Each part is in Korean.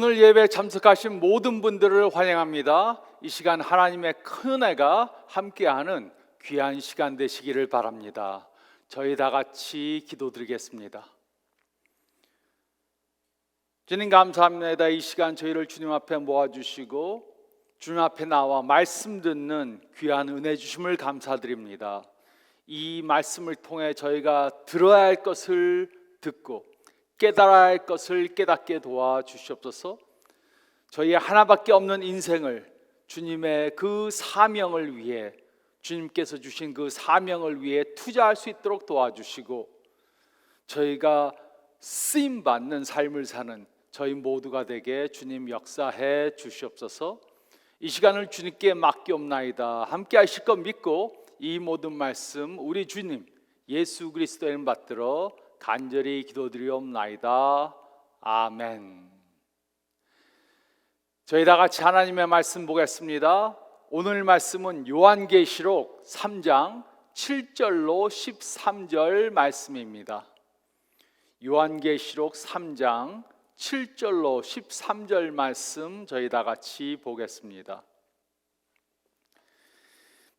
오늘 예배에 참석하신 모든 분들을 환영합니다. 이 시간 하나님의 큰 은혜가 함께하는 귀한 시간 되시기를 바랍니다. 저희 다 같이 기도드리겠습니다. 주님 감사합니다. 이 시간 저희를 주님 앞에 모아주시고 주님 앞에 나와 말씀 듣는 귀한 은혜 주심을 감사드립니다. 이 말씀을 통해 저희가 들어야 할 것을 듣고 깨달아야 할 것을 깨닫게 도와주시옵소서. 저희의 하나밖에 없는 인생을 주님의 그 사명을 위해, 주님께서 주신 그 사명을 위해 투자할 수 있도록 도와주시고, 저희가 쓰임받는 삶을 사는 저희 모두가 되게 주님 역사해 주시옵소서. 이 시간을 주님께 맡기옵나이다. 함께 하실 것 믿고 이 모든 말씀 우리 주님 예수 그리스도의 이름 받들어 간절히 기도드리옵나이다. 아멘. 저희 다 같이 하나님의 말씀 보겠습니다. 오늘 말씀은 요한계시록 3장 7절로 13절 말씀입니다. 요한계시록 3장 7절로 13절 말씀 저희 다 같이 보겠습니다.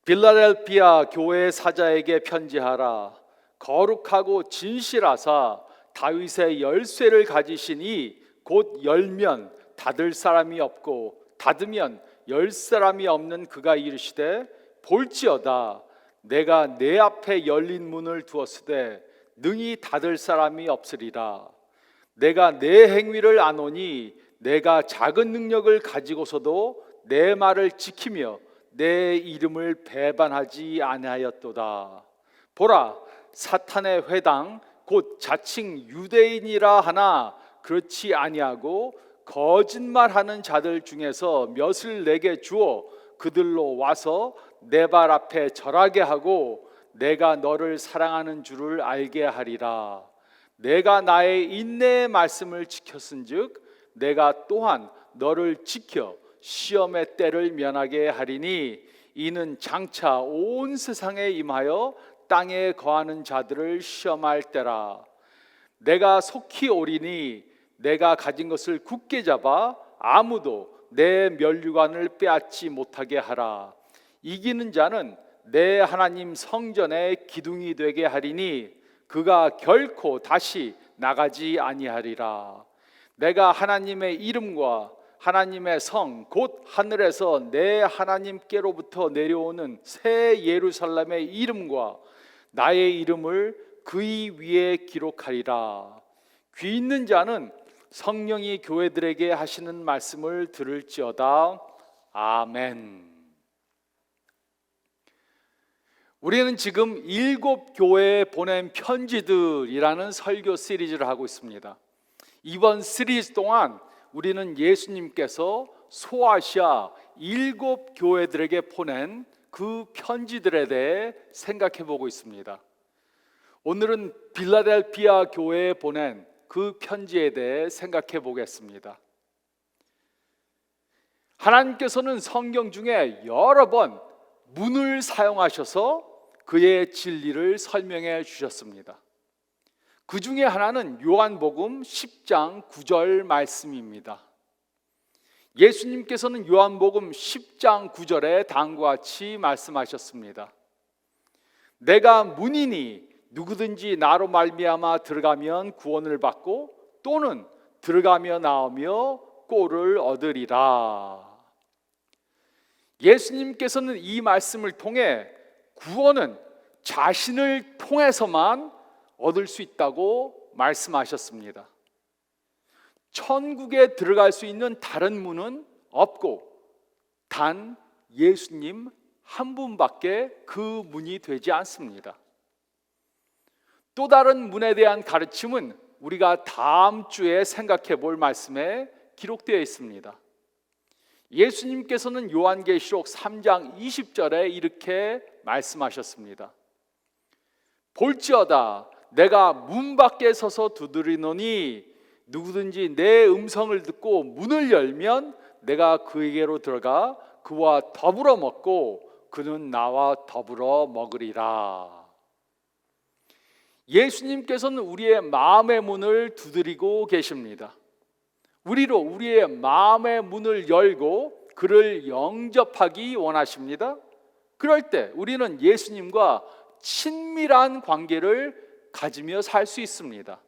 빌라델피아 교회 사자에게 편지하라. 거룩하고 진실하사 다윗의 열쇠를 가지시니 곧 열면 닫을 사람이 없고 닫으면 열 사람이 없는 그가 이르시되 볼지어다 내가 내 앞에 열린 문을 두었으되 능히 닫을 사람이 없으리라. 내가 내 행위를 아노니 내가 작은 능력을 가지고서도 내 말을 지키며 내 이름을 배반하지 아니하였도다. 보라, 사탄의 회당 곧 자칭 유대인이라 하나 그렇지 아니하고 거짓말하는 자들 중에서 몇을 내게 주어 그들로 와서 내 발 앞에 절하게 하고 내가 너를 사랑하는 줄을 알게 하리라. 내가 나의 인내의 말씀을 지켰은즉 내가 또한 너를 지켜 시험의 때를 면하게 하리니 이는 장차 온 세상에 임하여 땅에 거하는 자들을 시험할 때라. 내가 속히 오리니 내가 가진 것을 굳게 잡아 아무도 내 면류관을 빼앗지 못하게 하라. 이기는 자는 내 하나님 성전의 기둥이 되게 하리니 그가 결코 다시 나가지 아니하리라. 내가 하나님의 이름과 하나님의 성 곧 하늘에서 내 하나님께로부터 내려오는 새 예루살렘의 이름과 나의 이름을 그의 위에 기록하리라. 귀 있는 자는 성령이 교회들에게 하시는 말씀을 들을지어다. 아멘. 우리는 지금 7 교회에 보낸 편지들이라는 설교 시리즈를 하고 있습니다. 이번 시리즈 동안 우리는 예수님께서 소아시아 7 교회들에게 보낸 그 편지들에 대해 생각해 보고 있습니다. 오늘은 빌라델피아 교회에 보낸 그 편지에 대해 생각해 보겠습니다. 하나님께서는 성경 중에 여러 번 문을 사용하셔서 그의 진리를 설명해 주셨습니다. 그 중에 하나는 요한복음 10장 9절 말씀입니다. 예수님께서는 요한복음 10장 9절에 다음과 같이 말씀하셨습니다. 내가 문이니 누구든지 나로 말미암아 들어가면 구원을 받고 또는 들어가며 나오며 꼴을 얻으리라. 예수님께서는 이 말씀을 통해 구원은 자신을 통해서만 얻을 수 있다고 말씀하셨습니다. 천국에 들어갈 수 있는 다른 문은 없고 단 예수님 한 분밖에 그 문이 되지 않습니다. 또 다른 문에 대한 가르침은 우리가 다음 주에 생각해 볼 말씀에 기록되어 있습니다. 예수님께서는 요한계시록 3장 20절에 이렇게 말씀하셨습니다. 볼지어다 내가 문 밖에 서서 두드리노니 누구든지 내 음성을 듣고 문을 열면 내가 그에게로 들어가 그와 더불어 먹고 그는 나와 더불어 먹으리라. 예수님께서는 우리의 마음의 문을 두드리고 계십니다. 우리로 우리의 마음의 문을 열고 그를 영접하기 원하십니다. 그럴 때 우리는 예수님과 친밀한 관계를 가지며 살 수 있습니다.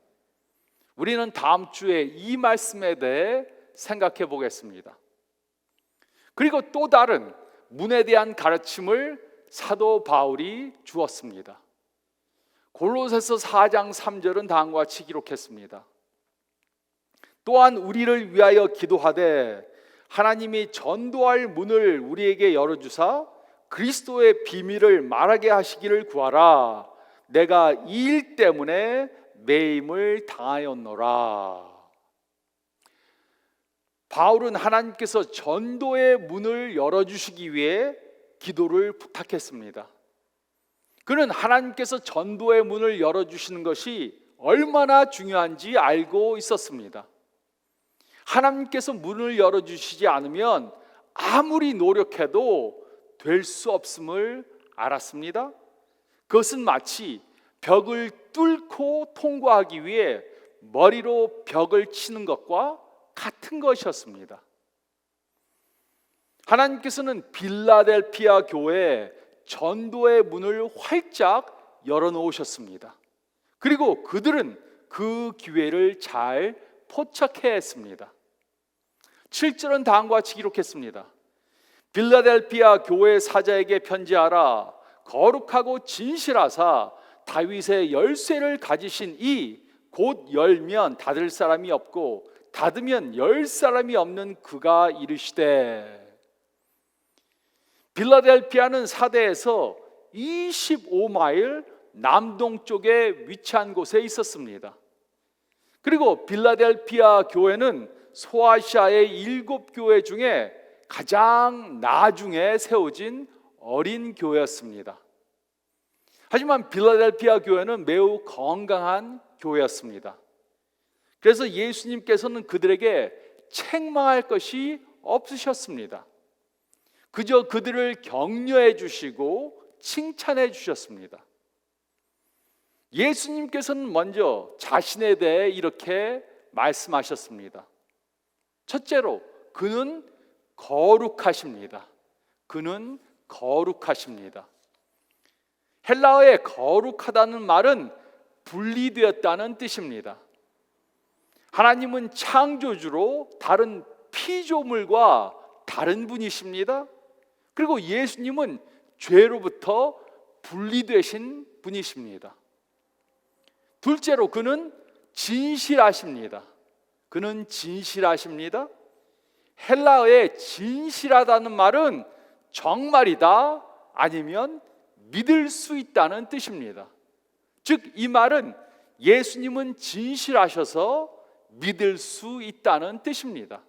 우리는 다음 주에 이 말씀에 대해 생각해 보겠습니다. 그리고 또 다른 문에 대한 가르침을 사도 바울이 주었습니다. 골로새서 4장 3절은 다음과 같이 기록했습니다. 또한 우리를 위하여 기도하되 하나님이 전도할 문을 우리에게 열어주사 그리스도의 비밀을 말하게 하시기를 구하라. 내가 이 일 때문에 매임을 당하였노라. 바울은 하나님께서 전도의 문을 열어주시기 위해 기도를 부탁했습니다. 그는 하나님께서 전도의 문을 열어주시는 것이 얼마나 중요한지 알고 있었습니다. 하나님께서 문을 열어주시지 않으면 아무리 노력해도 될 수 없음을 알았습니다. 그것은 마치 벽을 뚫고 통과하기 위해 머리로 벽을 치는 것과 같은 것이었습니다. 하나님께서는 빌라델피아 교회에 전도의 문을 활짝 열어놓으셨습니다. 그리고 그들은 그 기회를 잘 포착해야 했습니다. 7절은 다음과 같이 기록했습니다. 빌라델피아 교회 사자에게 편지하라. 거룩하고 진실하사 다윗의 열쇠를 가지신 이 곧 열면 닫을 사람이 없고 닫으면 열 사람이 없는 그가 이르시되. 빌라델피아는 사대에서 25마일 남동쪽에 위치한 곳에 있었습니다. 그리고 빌라델피아 교회는 소아시아의 7교회 중에 가장 나중에 세워진 어린 교회였습니다. 하지만 빌라델피아 교회는 매우 건강한 교회였습니다. 그래서 예수님께서는 그들에게 책망할 것이 없으셨습니다. 그저 그들을 격려해 주시고 칭찬해 주셨습니다. 예수님께서는 먼저 자신에 대해 이렇게 말씀하셨습니다. 첫째로, 그는 거룩하십니다. 그는 거룩하십니다. 헬라어의 거룩하다는 말은 분리되었다는 뜻입니다. 하나님은 창조주로 다른 피조물과 다른 분이십니다. 그리고 예수님은 죄로부터 분리되신 분이십니다. 둘째로, 그는 진실하십니다. 그는 진실하십니다. 헬라어의 진실하다는 말은 정말이다 아니면 믿을 수 있다는 뜻입니다. 즉, 이 말은 예수님은 진실하셔서 믿을 수 있다는 뜻입니다.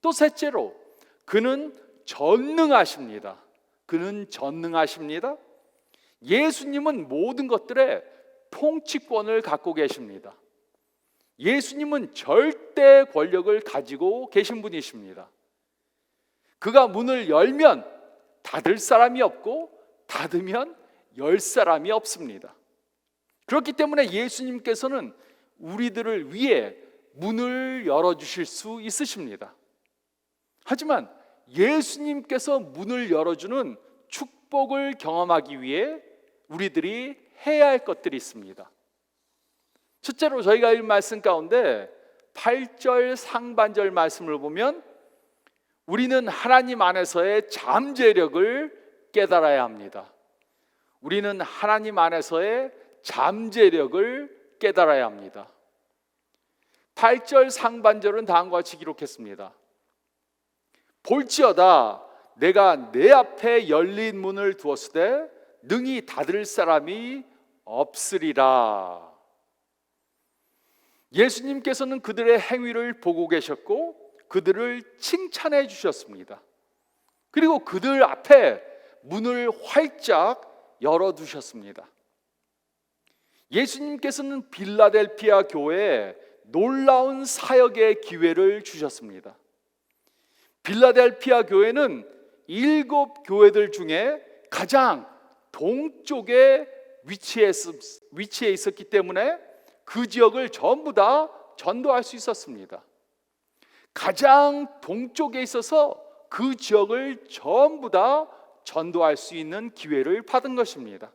또 셋째로, 그는 전능하십니다. 그는 전능하십니다. 예수님은 모든 것들의 통치권을 갖고 계십니다. 예수님은 절대 권력을 가지고 계신 분이십니다. 그가 문을 열면 닫을 사람이 없고 닫으면 열 사람이 없습니다. 그렇기 때문에 예수님께서는 우리들을 위해 문을 열어주실 수 있으십니다. 하지만 예수님께서 문을 열어주는 축복을 경험하기 위해 우리들이 해야 할 것들이 있습니다. 첫째로, 저희가 읽은 말씀 가운데 8절 상반절 말씀을 보면 우리는 하나님 안에서의 잠재력을 깨달아야 합니다. 우리는 하나님 안에서의 잠재력을 깨달아야 합니다. 8절 상반절은 다음과 같이 기록했습니다. 볼지어다 내가 내 앞에 열린 문을 두었으되 능히 닫을 사람이 없으리라. 예수님께서는 그들의 행위를 보고 계셨고 그들을 칭찬해 주셨습니다. 그리고 그들 앞에 문을 활짝 열어두셨습니다. 예수님께서는 빌라델피아 교회에 놀라운 사역의 기회를 주셨습니다. 빌라델피아 교회는 7교회들 중에 가장 동쪽에 위치해 있었기 때문에 그 지역을 전부 다 전도할 수 있었습니다. 가장 동쪽에 있어서 그 지역을 전부 다 전도할 수 있는 기회를 받은 것입니다.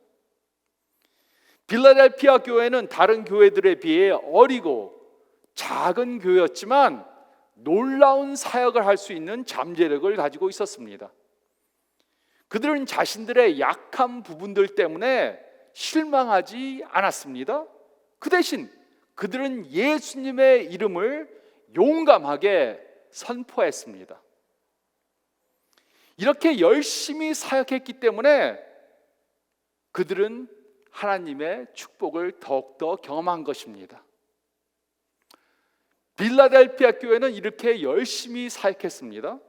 빌라델피아 교회는 다른 교회들에 비해 어리고 작은 교회였지만 놀라운 사역을 할 수 있는 잠재력을 가지고 있었습니다. 그들은 자신들의 약한 부분들 때문에 실망하지 않았습니다. 그 대신 그들은 예수님의 이름을 용감하게 선포했습니다. 이렇게 열심히 사역했기 때문에 그들은 하나님의 축복을 더욱더 경험한 것입니다. 빌라델피아 교회는 이렇게 열심히 사역했습니다.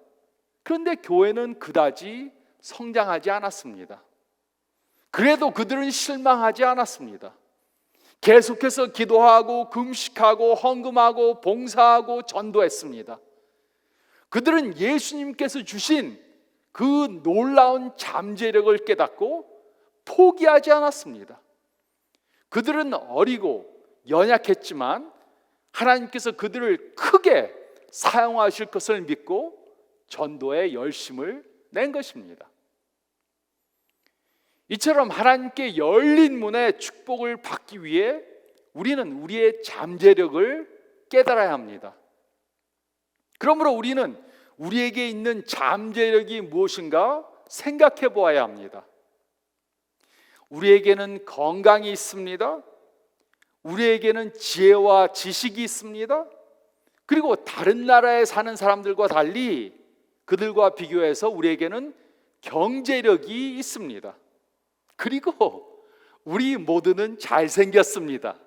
그런데 교회는 그다지 성장하지 않았습니다. 그래도 그들은 실망하지 않았습니다. 계속해서 기도하고 금식하고 헌금하고 봉사하고 전도했습니다. 그들은 예수님께서 주신 그 놀라운 잠재력을 깨닫고 포기하지 않았습니다. 그들은 어리고 연약했지만 하나님께서 그들을 크게 사용하실 것을 믿고 전도에 열심을 낸 것입니다. 이처럼 하나님께 열린 문의 축복을 받기 위해 우리는 우리의 잠재력을 깨달아야 합니다. 그러므로 우리는 우리에게 있는 잠재력이 무엇인가 생각해 보아야 합니다. 우리에게는 건강이 있습니다. 우리에게는 지혜와 지식이 있습니다. 그리고 다른 나라에 사는 사람들과 달리 그들과 비교해서 우리에게는 경제력이 있습니다. 그리고 우리 모두는 잘생겼습니다.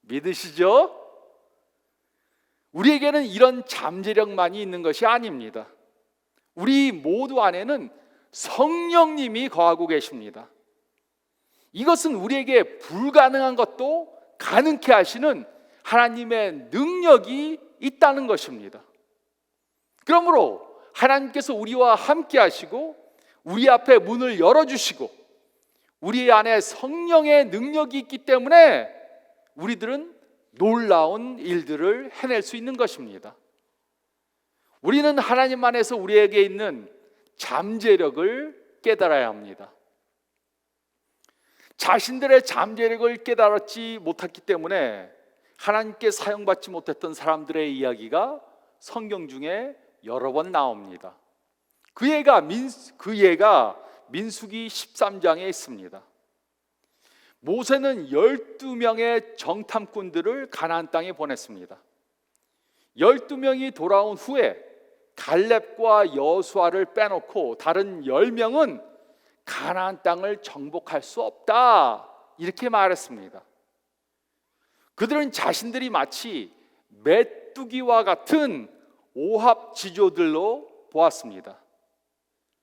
믿으시죠? 우리에게는 이런 잠재력만이 있는 것이 아닙니다. 우리 모두 안에는 성령님이 거하고 계십니다. 이것은 우리에게 불가능한 것도 가능케 하시는 하나님의 능력이 있다는 것입니다. 그러므로 하나님께서 우리와 함께 하시고 우리 앞에 문을 열어주시고 우리 안에 성령의 능력이 있기 때문에 우리들은 놀라운 일들을 해낼 수 있는 것입니다. 우리는 하나님 안에서 우리에게 있는 잠재력을 깨달아야 합니다. 자신들의 잠재력을 깨달지 못했기 때문에 하나님께 사용받지 못했던 사람들의 이야기가 성경 중에 여러 번 나옵니다. 그 예가 민수기 13장에 있습니다. 모세는 12명의 정탐꾼들을 가나안 땅에 보냈습니다. 12명이 돌아온 후에 갈렙과 여수아를 빼놓고 다른 10명은 가나안 땅을 정복할 수 없다 이렇게 말했습니다. 그들은 자신들이 마치 메뚜기와 같은 오합지졸들로 보았습니다.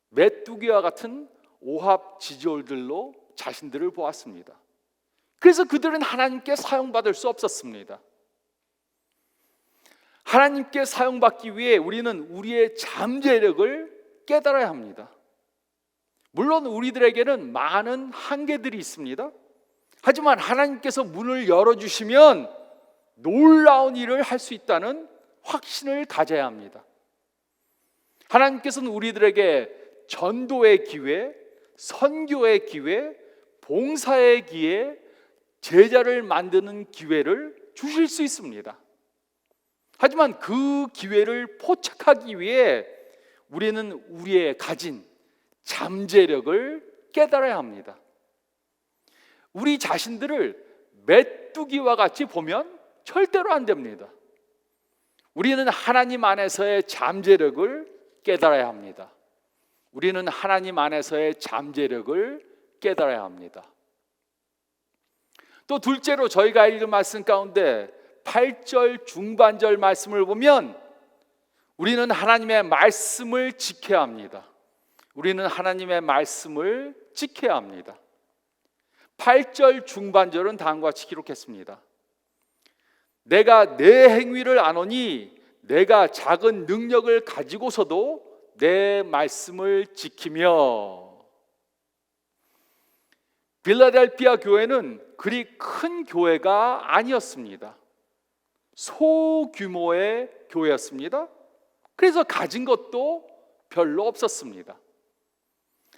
메뚜기와 같은 오합지졸들로 자신들을 보았습니다. 그래서 그들은 하나님께 사용받을 수 없었습니다. 하나님께 사용받기 위해 우리는 우리의 잠재력을 깨달아야 합니다. 물론 우리들에게는 많은 한계들이 있습니다. 하지만 하나님께서 문을 열어주시면 놀라운 일을 할 수 있다는 확신을 가져야 합니다. 하나님께서는 우리들에게 전도의 기회, 선교의 기회, 봉사의 기회, 제자를 만드는 기회를 주실 수 있습니다. 하지만 그 기회를 포착하기 위해 우리는 우리의 가진 잠재력을 깨달아야 합니다. 우리 자신들을 메뚜기와 같이 보면 절대로 안 됩니다. 우리는 하나님 안에서의 잠재력을 깨달아야 합니다. 우리는 하나님 안에서의 잠재력을 깨달아야 합니다. 또 둘째로 저희가 읽은 말씀 가운데 8절 중반절 말씀을 보면 우리는 하나님의 말씀을 지켜야 합니다. 우리는 하나님의 말씀을 지켜야 합니다. 8절 중반절은 다음과 같이 기록했습니다. 내가 내 행위를 아노니 내가 작은 능력을 가지고서도 내 말씀을 지키며. 빌라델피아 교회는 그리 큰 교회가 아니었습니다. 소규모의 교회였습니다. 그래서 가진 것도 별로 없었습니다.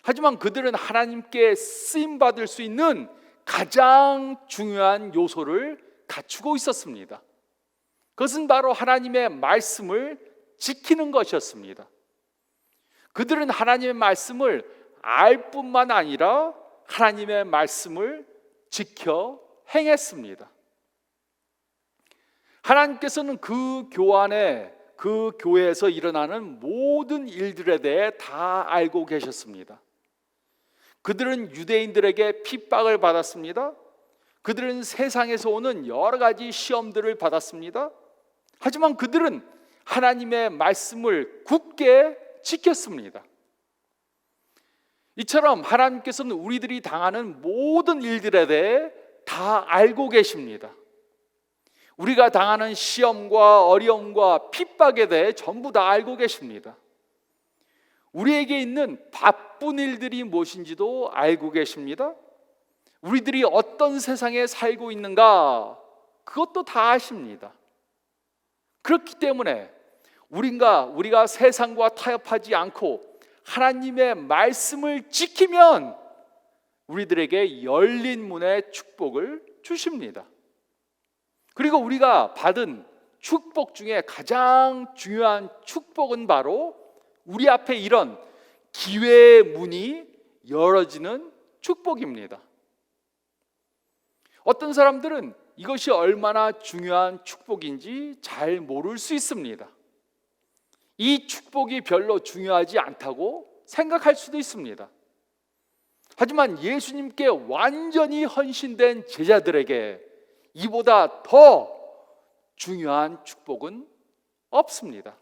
하지만 그들은 하나님께 쓰임받을 수 있는 가장 중요한 요소를 갖추고 있었습니다. 그것은 바로 하나님의 말씀을 지키는 것이었습니다. 그들은 하나님의 말씀을 알 뿐만 아니라 하나님의 말씀을 지켜 행했습니다. 하나님께서는 그 교회에서 일어나는 모든 일들에 대해 다 알고 계셨습니다. 그들은 유대인들에게 핍박을 받았습니다. 그들은 세상에서 오는 여러 가지 시험들을 받았습니다. 하지만 그들은 하나님의 말씀을 굳게 지켰습니다. 이처럼 하나님께서는 우리들이 당하는 모든 일들에 대해 다 알고 계십니다. 우리가 당하는 시험과 어려움과 핍박에 대해 전부 다 알고 계십니다. 우리에게 있는 바쁜 일들이 무엇인지도 알고 계십니다. 우리들이 어떤 세상에 살고 있는가, 그것도 다 아십니다. 그렇기 때문에 우리가 세상과 타협하지 않고 하나님의 말씀을 지키면 우리들에게 열린 문의 축복을 주십니다. 그리고 우리가 받은 축복 중에 가장 중요한 축복은 바로 우리 앞에 이런 기회의 문이 열어지는 축복입니다. 어떤 사람들은 이것이 얼마나 중요한 축복인지 잘 모를 수 있습니다. 이 축복이 별로 중요하지 않다고 생각할 수도 있습니다. 하지만 예수님께 완전히 헌신된 제자들에게 이보다 더 중요한 축복은 없습니다.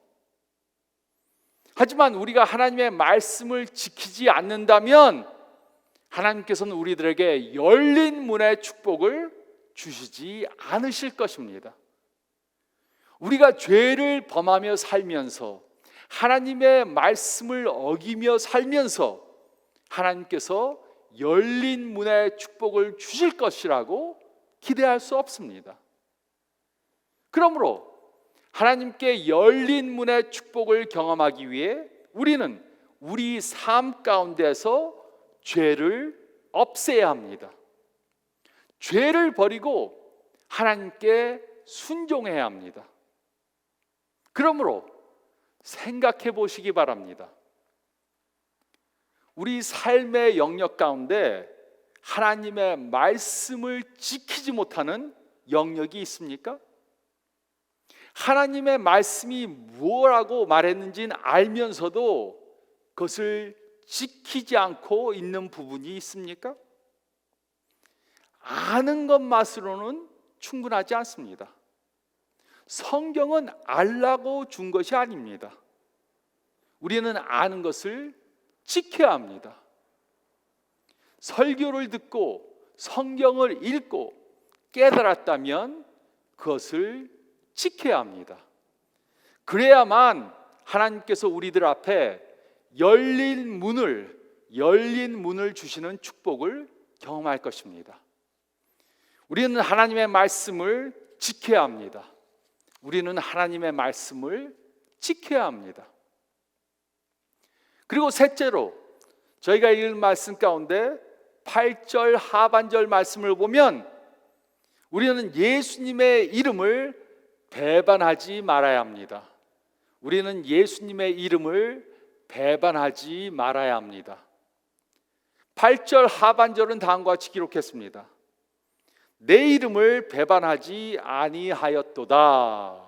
하지만 우리가 하나님의 말씀을 지키지 않는다면 하나님께서는 우리들에게 열린 문의 축복을 주시지 않으실 것입니다. 우리가 죄를 범하며 살면서 하나님의 말씀을 어기며 살면서 하나님께서 열린 문의 축복을 주실 것이라고 기대할 수 없습니다. 그러므로 하나님께 열린 문의 축복을 경험하기 위해 우리는 우리 삶 가운데서 죄를 없애야 합니다. 죄를 버리고 하나님께 순종해야 합니다. 그러므로 생각해 보시기 바랍니다. 우리 삶의 영역 가운데 하나님의 말씀을 지키지 못하는 영역이 있습니까? 하나님의 말씀이 무엇라고 말했는지는 알면서도 그것을 지키지 않고 있는 부분이 있습니까? 아는 것만으로는 충분하지 않습니다. 성경은 알라고 준 것이 아닙니다. 우리는 아는 것을 지켜야 합니다. 설교를 듣고 성경을 읽고 깨달았다면 그것을 지켜야 합니다. 그래야만 하나님께서 우리들 앞에 열린 문을 주시는 축복을 경험할 것입니다. 우리는 하나님의 말씀을 지켜야 합니다. 우리는 하나님의 말씀을 지켜야 합니다. 그리고 셋째로 저희가 읽은 말씀 가운데 8절 하반절 말씀을 보면 우리는 예수님의 이름을 배반하지 말아야 합니다. 우리는 예수님의 이름을 배반하지 말아야 합니다. 8절 하반절은 다음과 같이 기록했습니다. 내 이름을 배반하지 아니하였도다.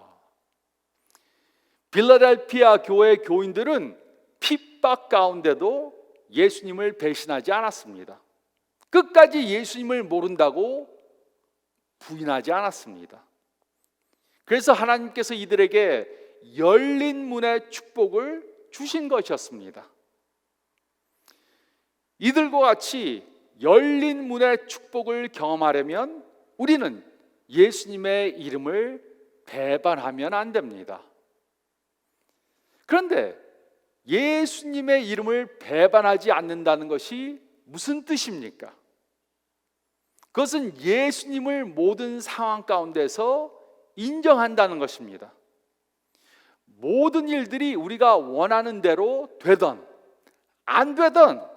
빌라델피아 교회 교인들은 핍박 가운데도 예수님을 배신하지 않았습니다. 끝까지 예수님을 모른다고 부인하지 않았습니다. 그래서 하나님께서 이들에게 열린 문의 축복을 주신 것이었습니다. 이들과 같이 열린 문의 축복을 경험하려면 우리는 예수님의 이름을 배반하면 안 됩니다. 그런데 예수님의 이름을 배반하지 않는다는 것이 무슨 뜻입니까? 그것은 예수님을 모든 상황 가운데서 인정한다는 것입니다. 모든 일들이 우리가 원하는 대로 되던 안 되던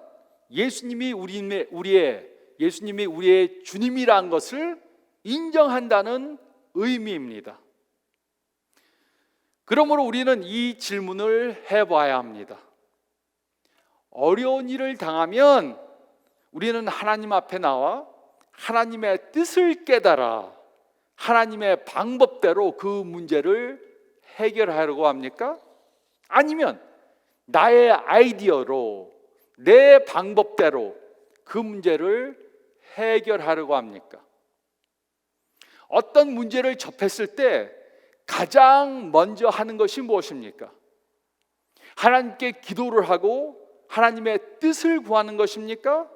예수님이 우리의 주님이란 것을 인정한다는 의미입니다. 그러므로 우리는 이 질문을 해봐야 합니다. 어려운 일을 당하면 우리는 하나님 앞에 나와 하나님의 뜻을 깨달아 하나님의 방법대로 그 문제를 해결하려고 합니까? 아니면 나의 아이디어로 내 방법대로 그 문제를 해결하려고 합니까? 어떤 문제를 접했을 때 가장 먼저 하는 것이 무엇입니까? 하나님께 기도를 하고 하나님의 뜻을 구하는 것입니까?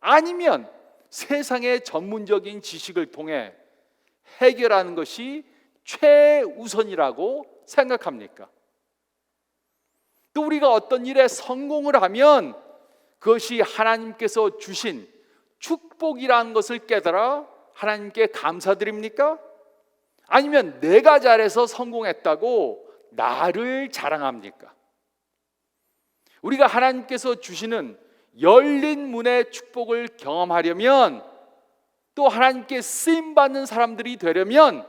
아니면 세상의 전문적인 지식을 통해 해결하는 것이 최우선이라고 생각합니까? 또 우리가 어떤 일에 성공을 하면 그것이 하나님께서 주신 축복이라는 것을 깨달아 하나님께 감사드립니까? 아니면 내가 잘해서 성공했다고 나를 자랑합니까? 우리가 하나님께서 주시는 열린 문의 축복을 경험하려면 또 하나님께 쓰임받는 사람들이 되려면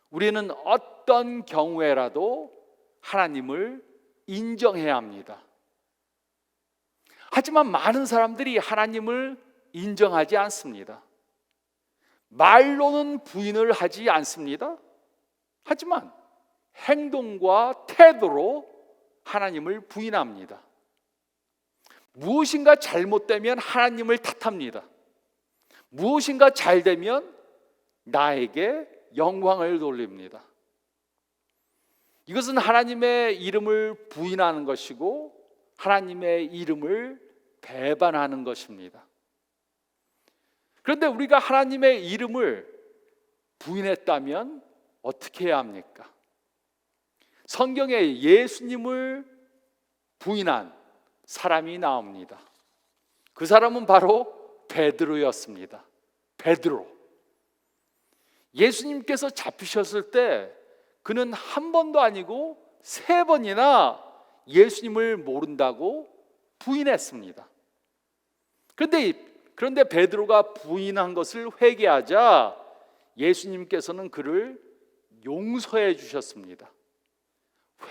우리는 어떤 경우에라도 하나님을 인정해야 합니다. 하지만 많은 사람들이 하나님을 인정하지 않습니다. 말로는 부인을 하지 않습니다. 하지만 행동과 태도로 하나님을 부인합니다. 무엇인가 잘못되면 하나님을 탓합니다. 무엇인가 잘되면 나에게 영광을 돌립니다. 이것은 하나님의 이름을 부인하는 것이고 하나님의 이름을 배반하는 것입니다. 그런데 우리가 하나님의 이름을 부인했다면 어떻게 해야 합니까? 성경에 예수님을 부인한 사람이 나옵니다. 그 사람은 바로 베드로였습니다. 베드로. 예수님께서 잡히셨을 때 그는 한 번도 아니고 3번이나 예수님을 모른다고 부인했습니다. 그런데 베드로가 부인한 것을 회개하자 예수님께서는 그를 용서해 주셨습니다.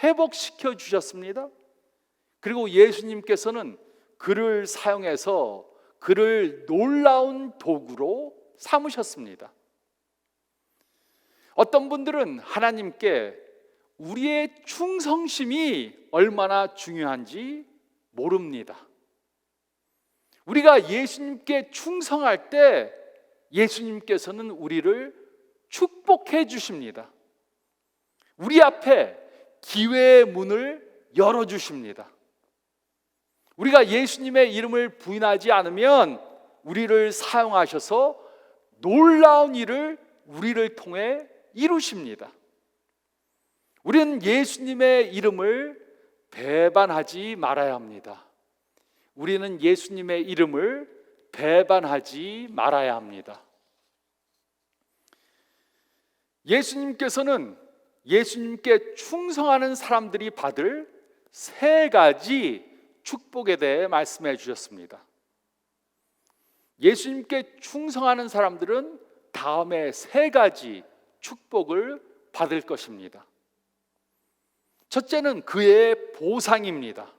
회복시켜 주셨습니다. 그리고 예수님께서는 그를 사용해서 그를 놀라운 도구로 삼으셨습니다. 어떤 분들은 하나님께 우리의 충성심이 얼마나 중요한지 모릅니다. 우리가 예수님께 충성할 때 예수님께서는 우리를 축복해 주십니다. 우리 앞에 기회의 문을 열어주십니다. 우리가 예수님의 이름을 부인하지 않으면 우리를 사용하셔서 놀라운 일을 우리를 통해 이루십니다. 우리는 예수님의 이름을 배반하지 말아야 합니다. 우리는 예수님의 이름을 배반하지 말아야 합니다. 예수님께서는 예수님께 충성하는 사람들이 받을 3가지 축복에 대해 말씀해 주셨습니다. 예수님께 충성하는 사람들은 다음에 3가지 축복을 받을 것입니다. 첫째는 그의 보상입니다.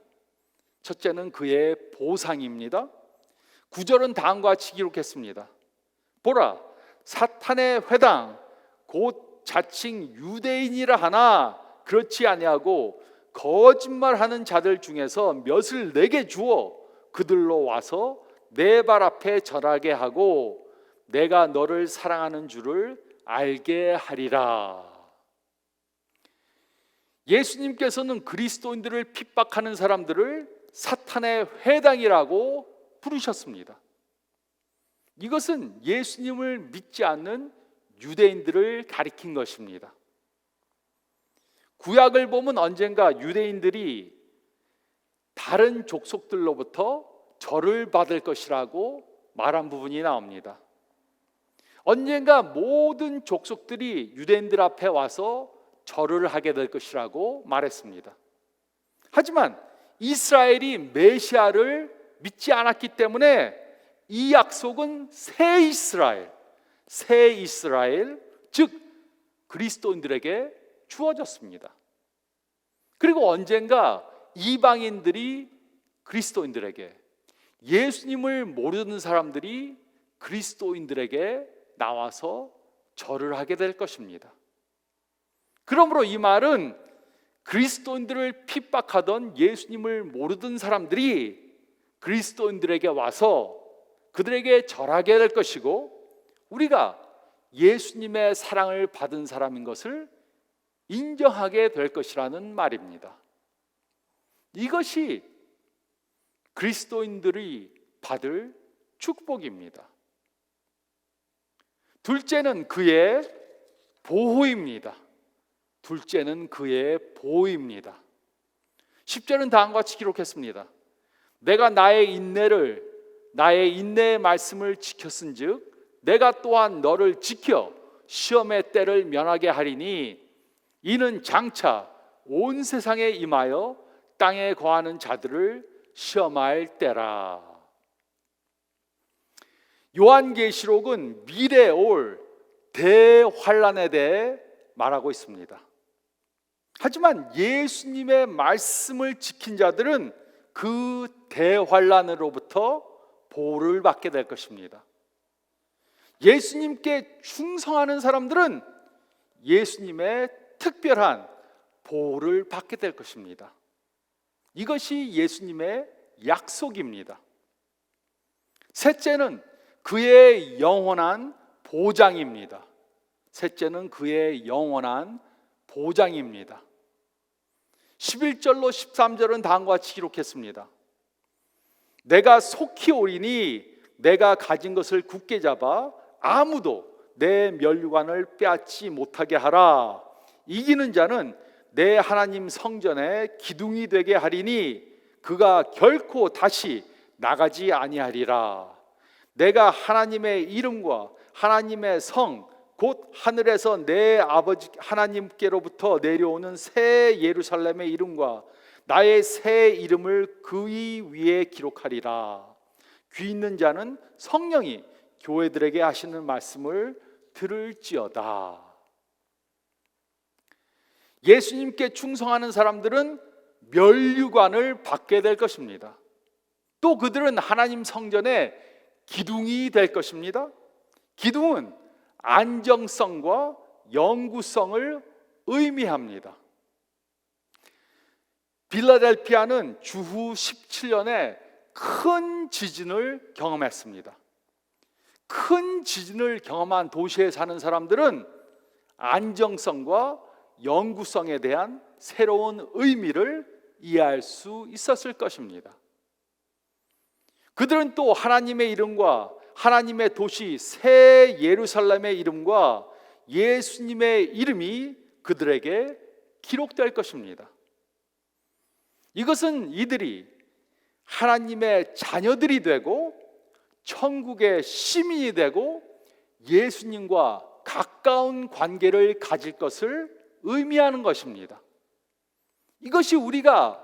9절은 다음과 같이 기록했습니다. 보라, 사탄의 회당 곧 자칭 유대인이라 하나 그렇지 아니하고 거짓말하는 자들 중에서 몇을 내게 주어 그들로 와서 내 발 앞에 절하게 하고 내가 너를 사랑하는 줄을 알게 하리라. 예수님께서는 그리스도인들을 핍박하는 사람들을 사탄의 회당이라고 부르셨습니다. 이것은 예수님을 믿지 않는 유대인들을 가리킨 것입니다. 구약을 보면 언젠가 유대인들이 다른 족속들로부터 절을 받을 것이라고 말한 부분이 나옵니다. 언젠가 모든 족속들이 유대인들 앞에 와서 절을 하게 될 것이라고 말했습니다. 하지만 이스라엘이 메시아를 믿지 않았기 때문에 이 약속은 새 이스라엘, 즉 그리스도인들에게 주어졌습니다. 그리고 언젠가 이방인들이 그리스도인들에게, 예수님을 모르는 사람들이 그리스도인들에게 나와서 절을 하게 될 것입니다. 그러므로 이 말은 그리스도인들을 핍박하던 예수님을 모르던 사람들이 그리스도인들에게 와서 그들에게 절하게 될 것이고, 우리가 예수님의 사랑을 받은 사람인 것을 인정하게 될 것이라는 말입니다. 이것이 그리스도인들이 받을 축복입니다. 둘째는 그의 보호입니다. 10절은 다음과 같이 기록했습니다. 내가 나의 인내의 말씀을 지켰은즉 내가 또한 너를 지켜 시험의 때를 면하게 하리니 이는 장차 온 세상에 임하여 땅에 거하는 자들을 시험할 때라. 요한계시록은 미래에 올 대환란에 대해 말하고 있습니다. 하지만 예수님의 말씀을 지킨 자들은 그 대환란으로부터 보호를 받게 될 것입니다. 예수님께 충성하는 사람들은 예수님의 특별한 보호를 받게 될 것입니다. 이것이 예수님의 약속입니다. 셋째는 그의 영원한 보장입니다. 11절로 13절은 다음과 같이 기록했습니다. 내가 속히 오리니 내가 가진 것을 굳게 잡아 아무도 내 면류관을 빼앗지 못하게 하라. 이기는 자는 내 하나님 성전에 기둥이 되게 하리니 그가 결코 다시 나가지 아니하리라. 내가 하나님의 이름과 하나님의 성 곧 하늘에서 내 아버지 하나님께로부터 내려오는 새 예루살렘의 이름과 나의 새 이름을 그 위에 기록하리라. 귀 있는 자는 성령이 교회들에게 하시는 말씀을 들을지어다. 예수님께 충성하는 사람들은 면류관을 받게 될 것입니다. 또 그들은 하나님 성전의 기둥이 될 것입니다. 기둥은 안정성과 영구성을 의미합니다. 필라델피아는 주후 17년에 큰 지진을 경험했습니다. 큰 지진을 경험한 도시에 사는 사람들은 안정성과 영구성에 대한 새로운 의미를 이해할 수 있었을 것입니다. 그들은 또 하나님의 이름과 하나님의 도시 새 예루살렘의 이름과 예수님의 이름이 그들에게 기록될 것입니다. 이것은 이들이 하나님의 자녀들이 되고 천국의 시민이 되고 예수님과 가까운 관계를 가질 것을 의미하는 것입니다. 이것이 우리가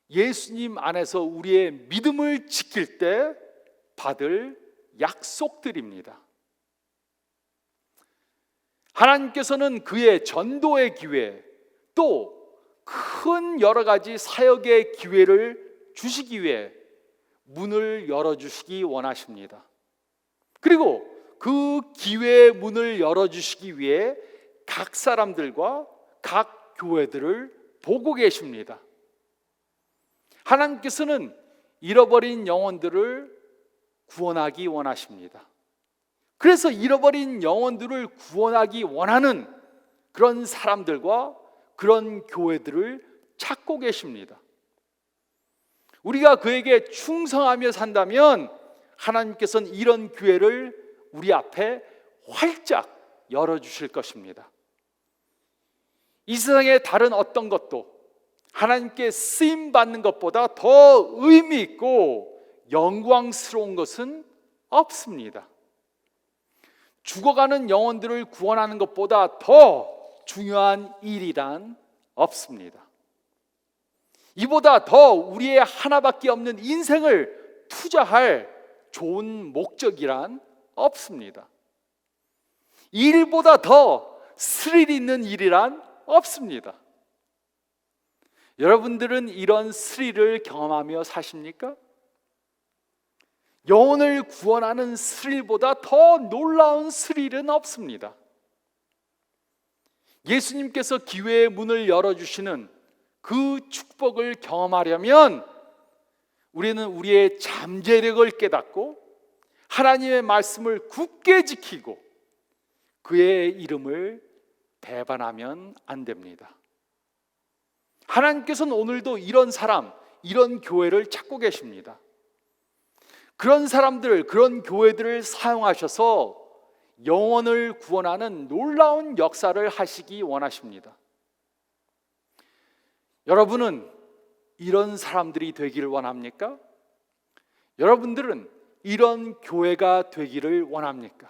예수님 안에서 우리의 믿음을 지킬 때 받을 약속들입니다. 하나님께서는 그의 전도의 기회, 또 큰 여러 가지 사역의 기회를 주시기 위해 문을 열어주시기 원하십니다. 그리고 그 기회의 문을 열어주시기 위해 각 사람들과 각 교회들을 보고 계십니다. 하나님께서는 잃어버린 영혼들을 구원하기 원하십니다. 그래서 잃어버린 영혼들을 구원하기 원하는 그런 사람들과 그런 교회들을 찾고 계십니다. 우리가 그에게 충성하며 산다면 하나님께서는 이런 기회를 우리 앞에 활짝 열어주실 것입니다. 이 세상의 다른 어떤 것도 하나님께 쓰임받는 것보다 더 의미 있고 영광스러운 것은 없습니다. 죽어가는 영혼들을 구원하는 것보다 더 중요한 일이란 없습니다. 이보다 더 우리의 하나밖에 없는 인생을 투자할 좋은 목적이란 없습니다. 일보다 더 스릴 있는 일이란 없습니다. 여러분들은 이런 스릴을 경험하며 사십니까? 영혼을 구원하는 스릴보다 더 놀라운 스릴은 없습니다. 예수님께서 기회의 문을 열어주시는 그 축복을 경험하려면 우리는 우리의 잠재력을 깨닫고 하나님의 말씀을 굳게 지키고 그의 이름을 배반하면 안 됩니다. 하나님께서는 오늘도 이런 사람, 이런 교회를 찾고 계십니다. 그런 사람들, 그런 교회들을 사용하셔서 영혼을 구원하는 놀라운 역사를 하시기 원하십니다. 여러분은 이런 사람들이 되기를 원합니까? 여러분들은 이런 교회가 되기를 원합니까?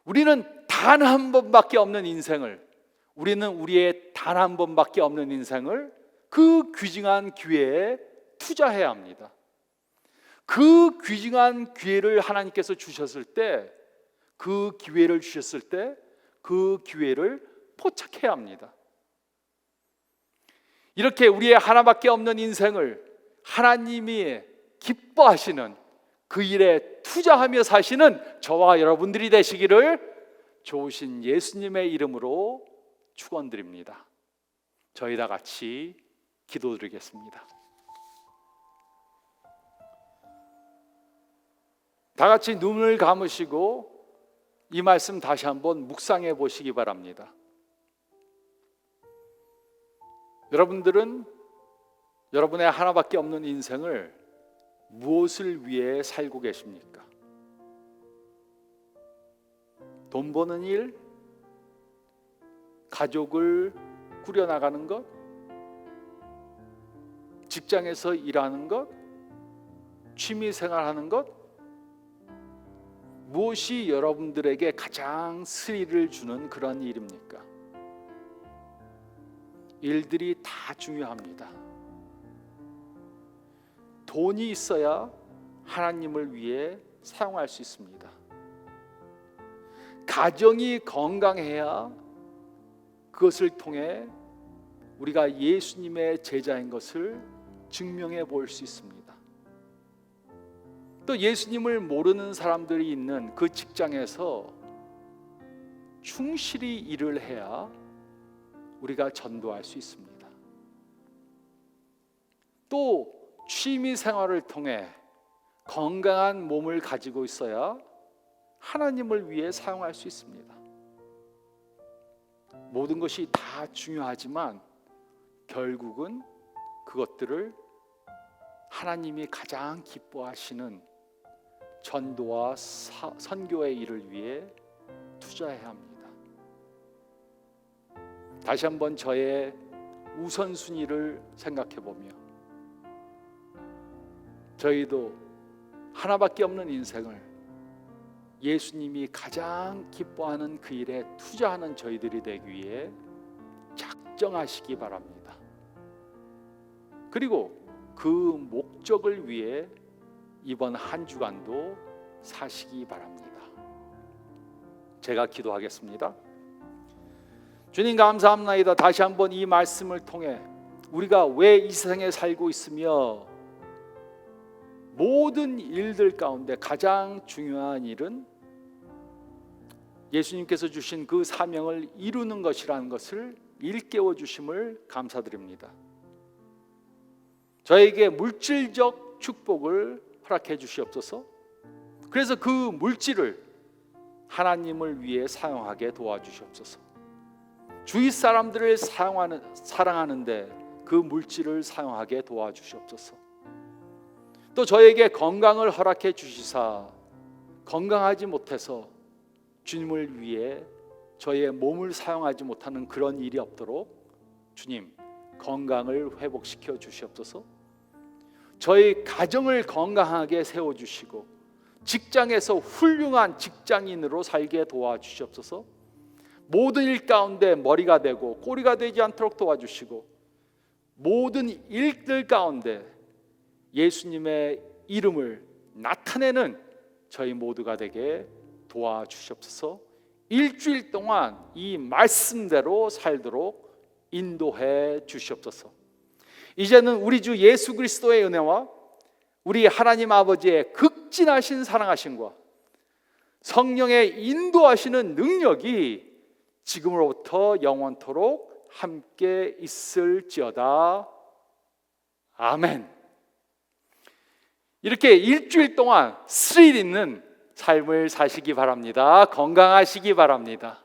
우리는 단 한 번밖에 없는 인생을, 우리는 우리의 단 한 번밖에 없는 인생을 그 귀중한 기회에 투자해야 합니다. 그 귀중한 기회를 하나님께서 주셨을 때, 그 기회를 주셨을 때 그 기회를 포착해야 합니다. 이렇게 우리의 하나밖에 없는 인생을 하나님이 기뻐하시는 그 일에 투자하며 사시는 저와 여러분들이 되시기를 좋으신 예수님의 이름으로 축원드립니다. 저희 다 같이 기도드리겠습니다. 다 같이 눈을 감으시고 이 말씀 다시 한번 묵상해 보시기 바랍니다. 여러분들은 여러분의 하나밖에 없는 인생을 무엇을 위해 살고 계십니까? 돈 버는 일, 가족을 꾸려나가는 것, 직장에서 일하는 것, 취미생활하는 것, 무엇이 여러분들에게 가장 스릴을 주는 그런 일입니까? 일들이 다 중요합니다. 돈이 있어야 하나님을 위해 사용할 수 있습니다. 가정이 건강해야 그것을 통해 우리가 예수님의 제자인 것을 증명해 볼 수 있습니다. 또 예수님을 모르는 사람들이 있는 그 직장에서 충실히 일을 해야 우리가 전도할 수 있습니다. 또 취미 생활을 통해 건강한 몸을 가지고 있어야 하나님을 위해 사용할 수 있습니다. 모든 것이 다 중요하지만 결국은 그것들을 하나님이 가장 기뻐하시는 전도와 선교의 일을 위해 투자해야 합니다. 다시 한번 저의 우선순위를 생각해 보며 저희도 하나밖에 없는 인생을 예수님이 가장 기뻐하는 그 일에 투자하는 저희들이 되기 위해 작정하시기 바랍니다. 그리고 그 목적을 위해 이번 한 주간도 사시기 바랍니다. 제가 기도하겠습니다. 주님 감사합니다. 다시 한번 이 말씀을 통해 우리가 왜 이 세상에 살고 있으며 모든 일들 가운데 가장 중요한 일은 예수님께서 주신 그 사명을 이루는 것이라는 것을 일깨워 주심을 감사드립니다. 저에게 물질적 축복을 허락해 주시옵소서. 그래서 그 물질을 하나님을 위해 사용하게 도와주시옵소서. 주위 사람들을 사랑하는데 그 물질을 사용하게 도와주시옵소서. 또 저에게 건강을 허락해 주시사 건강하지 못해서 주님을 위해 저의 몸을 사용하지 못하는 그런 일이 없도록 주님 건강을 회복시켜 주시옵소서. 저희 가정을 건강하게 세워주시고 직장에서 훌륭한 직장인으로 살게 도와주시옵소서. 모든 일 가운데 머리가 되고 꼬리가 되지 않도록 도와주시고, 모든 일들 가운데 예수님의 이름을 나타내는 저희 모두가 되게 도와주시옵소서. 일주일 동안 이 말씀대로 살도록 인도해 주시옵소서. 이제는 우리 주 예수 그리스도의 은혜와 우리 하나님 아버지의 극진하신 사랑하심과 성령의 인도하시는 능력이 지금으로부터 영원토록 함께 있을지어다. 아멘. 이렇게 일주일 동안 스릴 있는 삶을 사시기 바랍니다. 건강하시기 바랍니다.